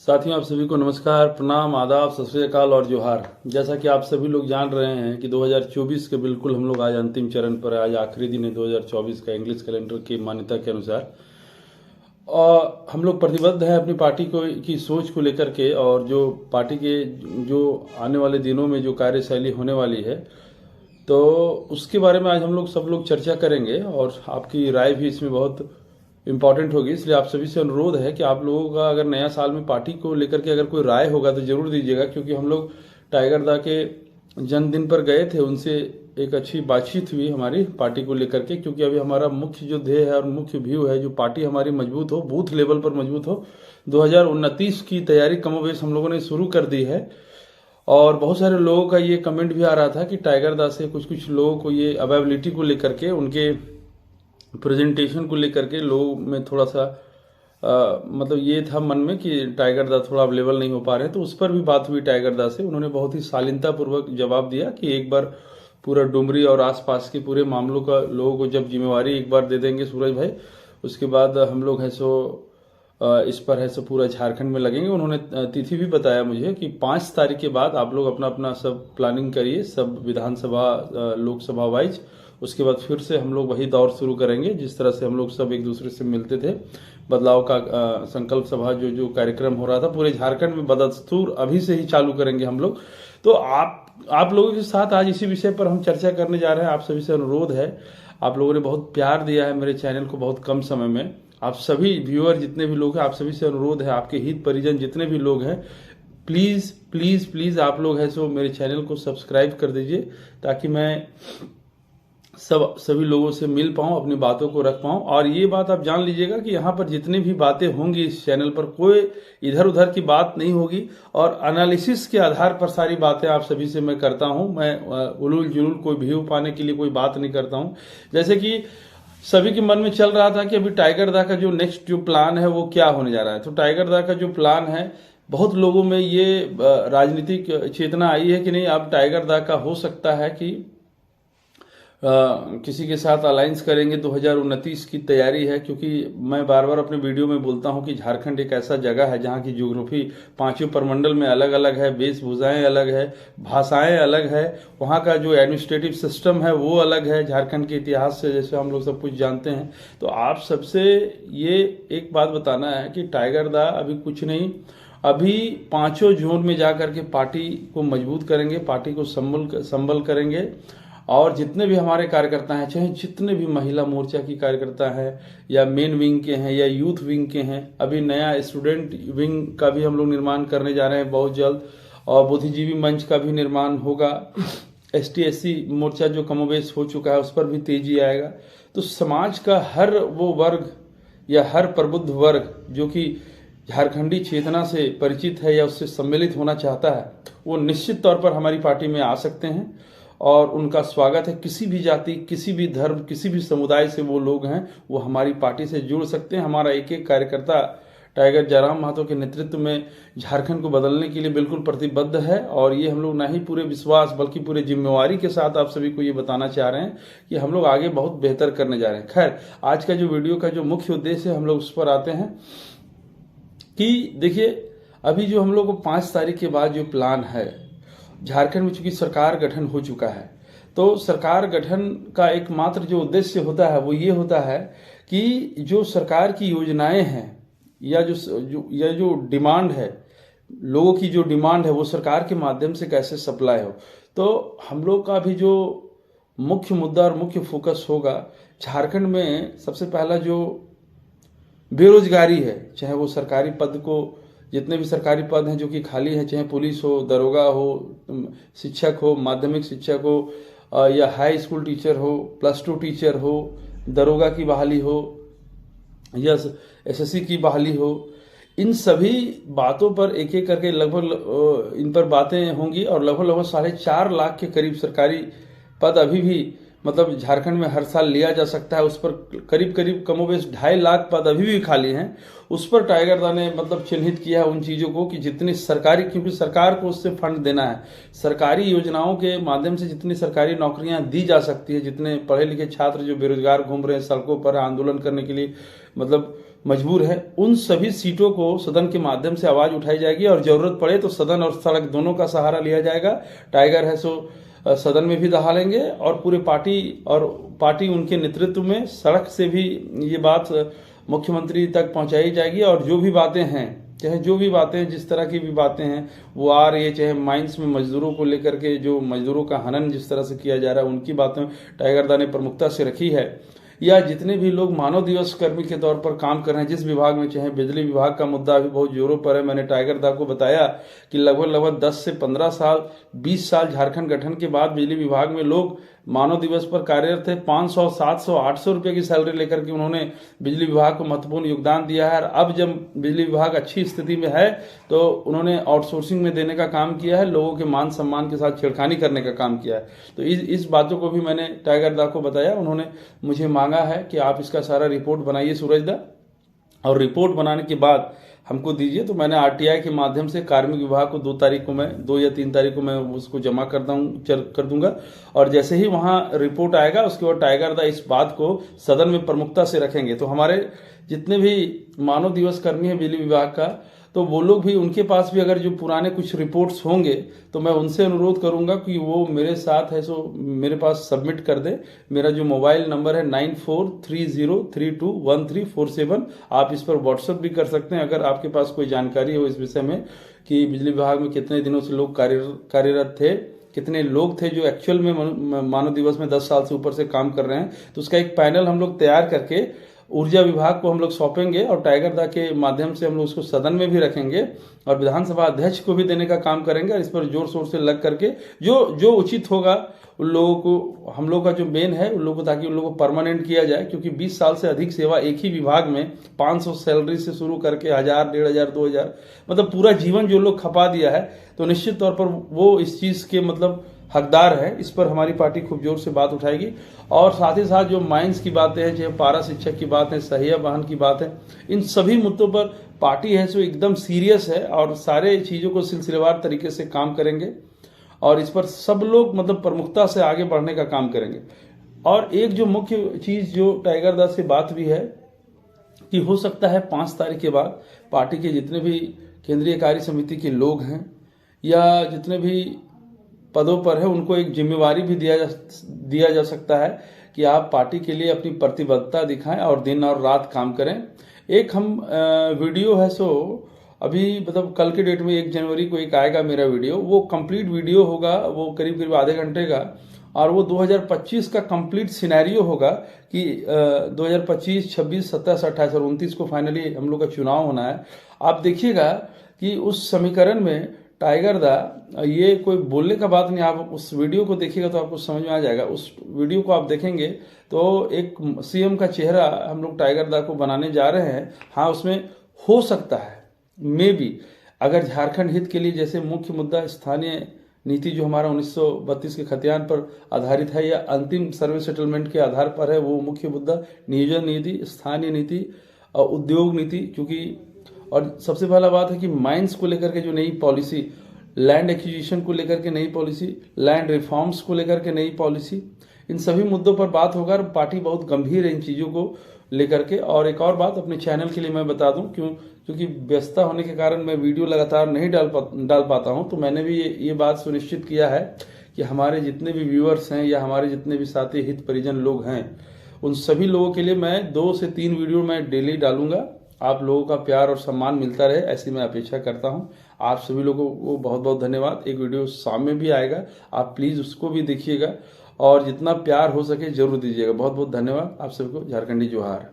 साथियों, आप सभी को नमस्कार, प्रणाम, आदाब, सत श्री अकाल और जोहार। जैसा कि आप सभी लोग जान रहे हैं कि 2024 के बिल्कुल हम लोग आज अंतिम चरण पर, आज आखिरी दिन है 2024 का इंग्लिश कैलेंडर की मान्यता के अनुसार। और हम लोग प्रतिबद्ध हैं अपनी पार्टी को की सोच को लेकर के, और जो पार्टी के जो आने वाले दिनों में जो कार्यशैली होने वाली है, तो उसके बारे में आज हम लोग सब लोग चर्चा करेंगे और आपकी राय भी इसमें बहुत इम्पॉर्टेंट होगी। इसलिए आप सभी से अनुरोध है कि आप लोगों का अगर नया साल में पार्टी को लेकर के अगर कोई राय होगा तो जरूर दीजिएगा, क्योंकि हम लोग टाइगर दा के जन्मदिन पर गए थे, उनसे एक अच्छी बातचीत हुई हमारी पार्टी को लेकर के। क्योंकि अभी हमारा मुख्य जो ध्येय है और मुख्य व्यू है, जो पार्टी हमारी मजबूत हो, बूथ लेवल पर मजबूत हो। 2029 की तैयारी कमोबेश हम लोगों ने शुरू कर दी है। और बहुत सारे लोगों का ये कमेंट भी आ रहा था कि टाइगर दा से कुछ लोगों को ये अवेलेबिलिटी को लेकर के, उनके प्रेजेंटेशन को लेकर के लोगों में थोड़ा सा मतलब ये था मन में कि टाइगर दा थोड़ा अवेलेबल नहीं हो पा रहे हैं। तो उस पर भी बात हुई टाइगर दा से। उन्होंने बहुत ही शालीनतापूर्वक जवाब दिया कि एक बार पूरा डुमरी और आसपास के पूरे मामलों का लोगों को जब जिम्मेवारी एक बार दे देंगे सूरज भाई, उसके बाद हम लोग है सो इस पर है सो पूरा झारखंड में लगेंगे। उन्होंने तिथि भी बताया मुझे कि 5 तारीख के बाद आप लोग अपना अपना सब प्लानिंग करिए, सब विधानसभा लोकसभा वाइज। उसके बाद फिर से हम लोग वही दौर शुरू करेंगे जिस तरह से हम लोग सब एक दूसरे से मिलते थे। बदलाव का संकल्प सभा जो कार्यक्रम हो रहा था पूरे झारखंड में बदस्तूर अभी से ही चालू करेंगे हम लोग। तो आप लोगों के साथ आज इसी विषय पर हम चर्चा करने जा रहे हैं। आप सभी से अनुरोध है, आप लोगों ने बहुत प्यार दिया है मेरे चैनल को बहुत कम समय में। आप सभी व्यूअर जितने भी लोग हैं, आप सभी से अनुरोध है, आपके हित परिजन जितने भी लोग हैं, प्लीज प्लीज प्लीज आप लोग है सो मेरे चैनल को सब्सक्राइब कर दीजिए, ताकि मैं सभी लोगों से मिल पाऊं, अपनी बातों को रख पाऊं। और ये बात आप जान लीजिएगा कि यहाँ पर जितनी भी बातें होंगी इस चैनल पर, कोई इधर उधर की बात नहीं होगी और एनालिसिस के आधार पर सारी बातें आप सभी से मैं करता हूं। मैं उलूल जुलूल कोई व्यू पाने के लिए कोई बात नहीं करता हूं। जैसे कि सभी के मन में चल रहा था कि अभी टाइगर दा का जो नेक्स्ट जो प्लान है वो क्या होने जा रहा है। तो टाइगर दा का जो प्लान है, बहुत लोगों में ये राजनीतिक चेतना आई है कि नहीं, अब टाइगर दा का हो सकता है कि किसी के साथ अलायंस करेंगे। 2029 की तैयारी है, क्योंकि मैं बार बार अपने वीडियो में बोलता हूं कि झारखंड एक ऐसा जगह है जहां की ज्योग्राफी 5 प्रमंडल में अलग अलग है, वेशभूषाएं अलग है, भाषाएं अलग है, वहां का जो एडमिनिस्ट्रेटिव सिस्टम है वो अलग है। झारखंड के इतिहास से जैसे हम लोग सब कुछ जानते हैं। तो आप सबसे ये एक बात बताना है कि टाइगर दा अभी कुछ नहीं, अभी 5 जोन में जाकर के पार्टी को मजबूत करेंगे, पार्टी को संबल करेंगे। और जितने भी हमारे कार्यकर्ता हैं, चाहे जितने भी महिला मोर्चा की कार्यकर्ता हैं, या मेन विंग के हैं, या यूथ विंग के हैं, अभी नया स्टूडेंट विंग का भी हम लोग निर्माण करने जा रहे हैं बहुत जल्द, और बुद्धिजीवी मंच का भी निर्माण होगा। ST SC मोर्चा जो कमोबेश हो चुका है उस पर भी तेजी आएगा। तो समाज का हर वो वर्ग या हर प्रबुद्ध वर्ग जो कि झारखंडी चेतना से परिचित है या उससे सम्मिलित होना चाहता है, वो निश्चित तौर पर हमारी पार्टी में आ सकते हैं और उनका स्वागत है। किसी भी जाति, किसी भी धर्म, किसी भी समुदाय से वो लोग हैं, वो हमारी पार्टी से जुड़ सकते हैं। हमारा एक एक कार्यकर्ता टाइगर जयराम महतो के नेतृत्व में झारखंड को बदलने के लिए बिल्कुल प्रतिबद्ध है। और ये हम लोग ना ही पूरे विश्वास बल्कि पूरे जिम्मेवारी के साथ आप सभी को ये बताना चाह रहे हैं कि हम लोग आगे बहुत बेहतर करने जा रहे हैं। खैर, आज का जो वीडियो का जो मुख्य उद्देश्य है, हम लोग उस पर आते हैं कि देखिए, अभी जो हम लोग को 5 तारीख के बाद जो प्लान है, झारखंड में चूंकि सरकार गठन हो चुका है, तो सरकार गठन का एकमात्र जो उद्देश्य होता है वो ये होता है कि जो सरकार की योजनाएं हैं या जो डिमांड है, लोगों की जो डिमांड है, वो सरकार के माध्यम से कैसे सप्लाई हो। तो हम लोग का भी जो मुख्य मुद्दा और मुख्य फोकस होगा झारखंड में, सबसे पहला जो बेरोजगारी है, चाहे वो सरकारी पद को, जितने भी सरकारी पद हैं जो कि खाली हैं, चाहे पुलिस हो, दरोगा हो, शिक्षक हो, माध्यमिक शिक्षक हो, या हाई स्कूल टीचर हो, +2 टीचर हो, दरोगा की बहाली हो या SSC की बहाली हो, इन सभी बातों पर एक एक करके लगभग इन पर बातें होंगी। और लगभग 4.5 लाख के करीब सरकारी पद अभी भी मतलब झारखंड में हर साल लिया जा सकता है। उस पर करीब कमोबेश 2.5 लाख पद अभी भी खाली हैं। उस पर टाइगर दा ने मतलब चिन्हित किया है उन चीज़ों को कि जितनी सरकारी, क्योंकि सरकार को उससे फंड देना है, सरकारी योजनाओं के माध्यम से जितनी सरकारी नौकरियां दी जा सकती है, जितने पढ़े लिखे छात्र जो बेरोजगार घूम रहे हैं सड़कों पर आंदोलन करने के लिए, मतलब मजबूर है, उन सभी सीटों को सदन के माध्यम से आवाज उठाई जाएगी और जरूरत पड़े तो सदन और सड़क दोनों का सहारा लिया जाएगा। टाइगर है सो सदन में भी दहाड़ेंगे और पूरे पार्टी उनके नेतृत्व में सड़क से भी ये बात मुख्यमंत्री तक पहुंचाई जाएगी। और जो भी बातें हैं, चाहे जो भी बातें, जिस तरह की भी बातें हैं वो आ रही है, चाहे माइंस में मजदूरों को लेकर के जो मजदूरों का हनन जिस तरह से किया जा रहा है उनकी बातें टाइगर दा ने प्रमुखता से रखी है, या जितने भी लोग मानव दिवस कर्मी के तौर पर काम कर रहे हैं जिस विभाग में, चाहे बिजली विभाग का मुद्दा अभी बहुत जोरों पर है। मैंने टाइगर दा को बताया कि लगभग 10 से 15 साल 20 साल झारखंड गठन के बाद बिजली विभाग में लोग मानव दिवस पर कार्यरत थे। 500, 700, 800 रुपए की सैलरी लेकर के उन्होंने बिजली विभाग को महत्वपूर्ण योगदान दिया है। और अब जब बिजली विभाग अच्छी स्थिति में है तो उन्होंने आउटसोर्सिंग में देने का काम किया है, लोगों के मान सम्मान के साथ छेड़खानी करने का काम किया है। तो इस बातों को भी मैंने टाइगर दा को बताया। उन्होंने मुझे मांगा है कि आप इसका सारा रिपोर्ट बनाइए सूरज दा, और रिपोर्ट बनाने के बाद हमको दीजिए। तो मैंने आरटीआई के माध्यम से कार्मिक विभाग को 2 या 3 तारीख को मैं उसको जमा कर दूंगा। और जैसे ही वहां रिपोर्ट आएगा उसके बाद टाइगर दा इस बात को सदन में प्रमुखता से रखेंगे। तो हमारे जितने भी मानव दिवस कर्मी हैं बिजली विभाग का, तो वो लोग भी, उनके पास भी अगर जो पुराने कुछ रिपोर्ट्स होंगे तो मैं उनसे अनुरोध करूंगा कि वो मेरे साथ है सो मेरे पास सबमिट कर दे। मेरा जो मोबाइल नंबर है 9430321347, आप इस पर व्हाट्सएप भी कर सकते हैं अगर आपके पास कोई जानकारी हो इस विषय में कि बिजली विभाग में कितने दिनों से लोग कार्यरत थे, कितने लोग थे जो एक्चुअल में मानव दिवस में 10 साल से ऊपर से काम कर रहे हैं। तो उसका एक पैनल हम लोग तैयार करके ऊर्जा विभाग को हम लोग सौंपेंगे और टाइगर दा के माध्यम से हम लोग उसको सदन में भी रखेंगे और विधानसभा अध्यक्ष को भी देने का काम करेंगे। और इस पर जोर शोर से लग करके जो उचित होगा उन लोगों को, हम लोग का जो मेन है उन लोगों को, ताकि उन लोगों को परमानेंट किया जाए। क्योंकि 20 साल से अधिक सेवा एक ही विभाग में 500 सैलरी से शुरू करके 1000, 1500, 2000, मतलब पूरा जीवन जो लोग खपा दिया है, तो निश्चित तौर पर वो इस चीज के मतलब हकदार है। इस पर हमारी पार्टी खूब जोर से बात उठाएगी। और साथ ही साथ जो माइंस की बातें हैं, चाहे पारा शिक्षक की बात है, सहिया वाहन की बात है, इन सभी मुद्दों पर पार्टी है सो एकदम सीरियस है और सारे चीजों को सिलसिलेवार तरीके से काम करेंगे। और इस पर सब लोग मतलब प्रमुखता से आगे बढ़ने का काम करेंगे। और एक जो मुख्य चीज जो टाइगर दा से बात भी है कि हो सकता है 5 तारीख के बाद पार्टी के जितने भी केंद्रीय कार्य समिति के लोग हैं या जितने भी पदों पर है उनको एक जिम्मेवारी भी दिया जा सकता है कि आप पार्टी के लिए अपनी प्रतिबद्धता दिखाएं और दिन और रात काम करें। एक हम वीडियो है सो अभी मतलब कल के डेट में 1 जनवरी को एक आएगा मेरा वीडियो, वो कंप्लीट वीडियो होगा, वो करीब आधे घंटे का, और वो 2025 का कंप्लीट सिनेरियो होगा कि 2025, 26, 27, 28 और 29 को फाइनली हम लोग का चुनाव होना है। आप देखिएगा कि उस समीकरण में टाइगर दा, ये कोई बोलने का बात नहीं, आप उस वीडियो को देखिएगा तो आपको समझ में आ जाएगा। उस वीडियो को आप देखेंगे तो एक सीएम का चेहरा हम लोग टाइगर दा को बनाने जा रहे हैं। हाँ, उसमें हो सकता है मे बी अगर झारखंड हित के लिए, जैसे मुख्य मुद्दा स्थानीय नीति जो हमारा 1932 के खतियान पर आधारित है या अंतिम सर्वे सेटलमेंट के आधार पर है, वो मुख्य मुद्दा नियोजन नीति, स्थानीय नीति और उद्योग नीति। क्योंकि और सबसे पहला बात है कि माइंस को लेकर के जो नई पॉलिसी, लैंड एक्विजिशन को लेकर के नई पॉलिसी, लैंड रिफॉर्म्स को लेकर के नई पॉलिसी, इन सभी मुद्दों पर बात होगा। पार्टी बहुत गंभीर है इन चीजों को लेकर के। और एक और बात अपने चैनल के लिए मैं बता दूं, क्योंकि व्यस्तता होने के कारण मैं वीडियो लगातार नहीं डाल पाता हूं, तो मैंने भी ये बात सुनिश्चित किया है कि हमारे जितने भी व्यूअर्स हैं या हमारे जितने भी साथी हित परिजन लोग हैं, उन सभी लोगों के लिए मैं 2 से 3 वीडियो मैं डेली डालूंगा। आप लोगों का प्यार और सम्मान मिलता रहे, ऐसी मैं अपेक्षा करता हूं। आप सभी लोगों को बहुत बहुत धन्यवाद। एक वीडियो शाम में भी आएगा, आप प्लीज उसको भी देखिएगा और जितना प्यार हो सके जरूर दीजिएगा। बहुत बहुत धन्यवाद आप सबको। झारखंडी जोहार।